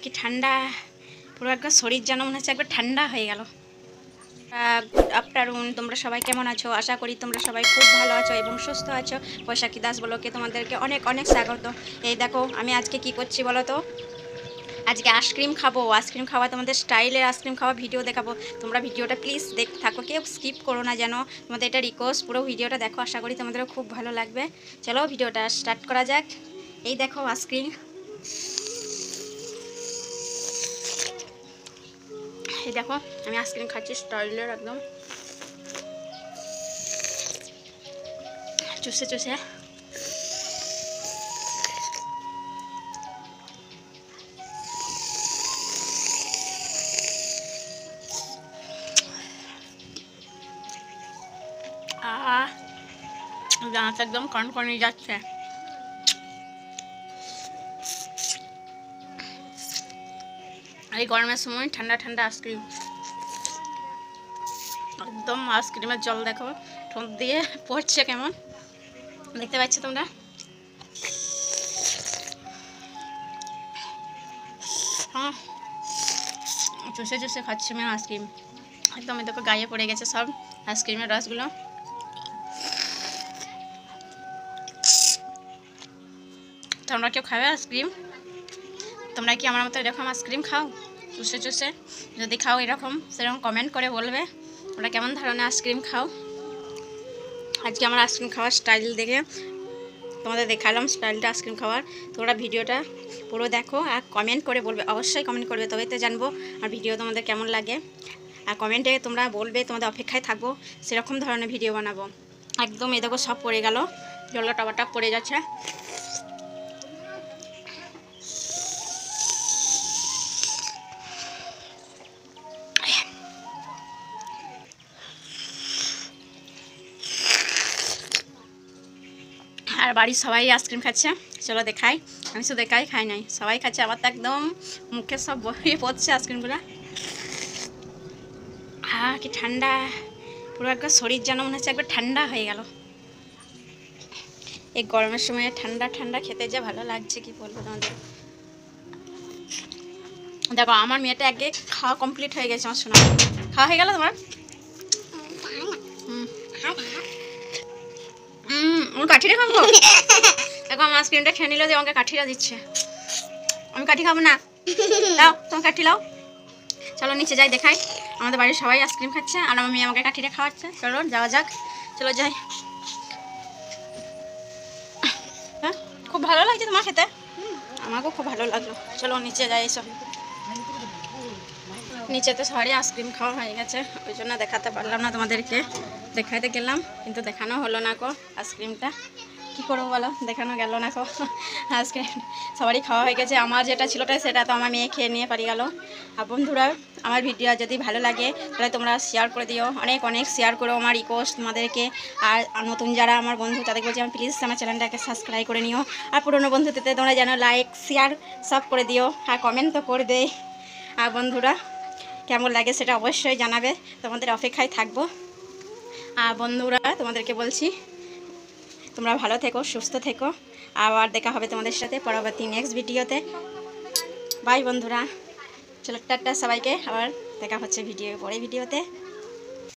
কি ঠান্ডা, পুরো একবার শরীর যেন মনে হচ্ছে একবার ঠান্ডা হয়ে গেল। গুড আফটারনুন, তোমরা সবাই কেমন আছো? আশা করি তোমরা সবাই খুব ভালো আছো এবং সুস্থ আছো। বৈশাখী দাস ব্লগে তোমাদেরকে অনেক অনেক স্বাগত। এই দেখো আমি আজকে কি করছি বলো তো, আজকে আইসক্রিম খাবো। আইসক্রিম খাওয়া, তোমাদের স্টাইলের আইসক্রিম খাওয়া ভিডিও দেখাবো। তোমরা ভিডিওটা প্লিজ দেখতে থাকো, কেউ স্কিপ করো না যেন, তোমাদের এটা রিকোয়েস্ট। পুরো ভিডিওটা দেখো, আশা করি তোমাদেরও খুব ভালো লাগবে। চলো ভিডিওটা স্টার্ট করা যাক। এই দেখো আইসক্রিম, এই দেখো আমি আইসক্রিম খাচ্ছি স্টাইলের একদম চুষে চুষে। দাঁত একদম কনকনে যাচ্ছে। এই গরমের সময় ঠান্ডা ঠান্ডা আইসক্রিম, একদম আইসক্রিমের জল দেখো ঠোঁট দিয়ে পড়ছে কেমন, দেখতে পাচ্ছ তোমরা? হ্যাঁ, চুষে চুষে খাচ্ছি আমি আইসক্রিম। একদম দেখো গায়ে পড়ে গেছে সব আইসক্রিমের রসগুলো। তোমরা কেউ খাবে আইসক্রিম? তোমরা কি আমার মতো এরকম আইসক্রিম খাও চুষে চুষে? যদি খাও এরকম সেরকম কমেন্ট করে বলবে তোমরা কেমন ধরনের আইসক্রিম খাও। আজকে আমার আইসক্রিম খাওয়ার স্টাইল দেখে তোমাদের দেখালাম স্টাইলটা আইসক্রিম খাওয়ার। তোমরা ভিডিওটা পুরো দেখো আর কমেন্ট করে বলবে, অবশ্যই কমেন্ট করবে, তবে তো জানবো আর ভিডিও তোমাদের কেমন লাগে। আর কমেন্টে তোমরা বলবে, তোমাদের অপেক্ষায় থাকবো, সেরকম ধরনের ভিডিও বানাবো। একদম এই দেখো সব পড়ে গেল, জলটা টবাটা পড়ে যাচ্ছে। আর বাড়ির সবাই আইসক্রিম খাচ্ছে, চলো দেখাই। আমি শুধু দেখাই, খাই নাই, সবাই খাচ্ছে। আমার তো একদম মুখে সব বয়ে পড়ছে আইসক্রিমগুলো। কি ঠান্ডা, পুরো একবার শরীর যেন মনে হচ্ছে একবার ঠান্ডা হয়ে গেল। এই গরমের সময় ঠান্ডা ঠান্ডা খেতে যে ভালো লাগছে কি বলবো তোমাদের। দেখো আমার মেয়েটা আগে খাওয়া কমপ্লিট হয়ে গেছে। আমার শোনা খাওয়া হয়ে গেল তোমার? আমার কাঠিটা খাবো। দেখো আমার আইসক্রিমটা খেয়ে নিল, যে আমাকে কাঠিটা দিচ্ছে। আমি কাঠি খাবো না, দাও তোমার কাঠি লাও। চলো নিচে যাই, দেখাই। আমাদের বাড়ির সবাই আইসক্রিম খাচ্ছে আর আমার মেয়ে আমাকে কাঠিটা খাওয়াচ্ছে। চলো যাওয়া যাক, চলো যাই। হ্যাঁ, খুব ভালো লাগছে তোমার খেতে? আমাকেও খুব ভালো লাগলো। চলো নিচে যাই। এসব নিচেতে সবারই আইসক্রিম খাওয়া হয়ে গেছে, ওই জন্য দেখাতে পারলাম না তোমাদেরকে। দেখাইতে গেলাম কিন্তু দেখানো হলো না কো আইসক্রিমটা। কী করবো বলো, দেখানো গেল না কো আইসক্রিম। সবারই খাওয়া হয়ে গেছে, আমার যেটা ছিল সেটা তো আমার মেয়ে খেয়ে নিয়ে পারি গেল। আর বন্ধুরা, আমার ভিডিও যদি ভালো লাগে তাহলে তোমরা শেয়ার করে দিও, অনেক অনেক শেয়ার করো, আমার রিকোয়েস্ট তোমাদেরকে। আর নতুন যারা আমার বন্ধু তাদের বলছি আমি প্লিজ আমার চ্যানেলটাকে সাবস্ক্রাইব করে নিও। আর পুরনো বন্ধুদের তোমরা যেন লাইক শেয়ার সব করে দিও, আর কমেন্ট তো করে দেয়। আর বন্ধুরা কেমন লাগে সেটা অবশ্যই জানাবে, তোমাদের অপেক্ষায় থাকবো। আর বন্ধুরা তোমাদেরকে বলছি তোমরা ভালো থেকো, সুস্থ থেকো। আবার দেখা হবে তোমাদের সাথে পরবর্তী নেক্সট ভিডিওতে। বাই বন্ধুরা, চলো টাটা সবাইকে, আবার দেখা হচ্ছে পরের ভিডিওতে।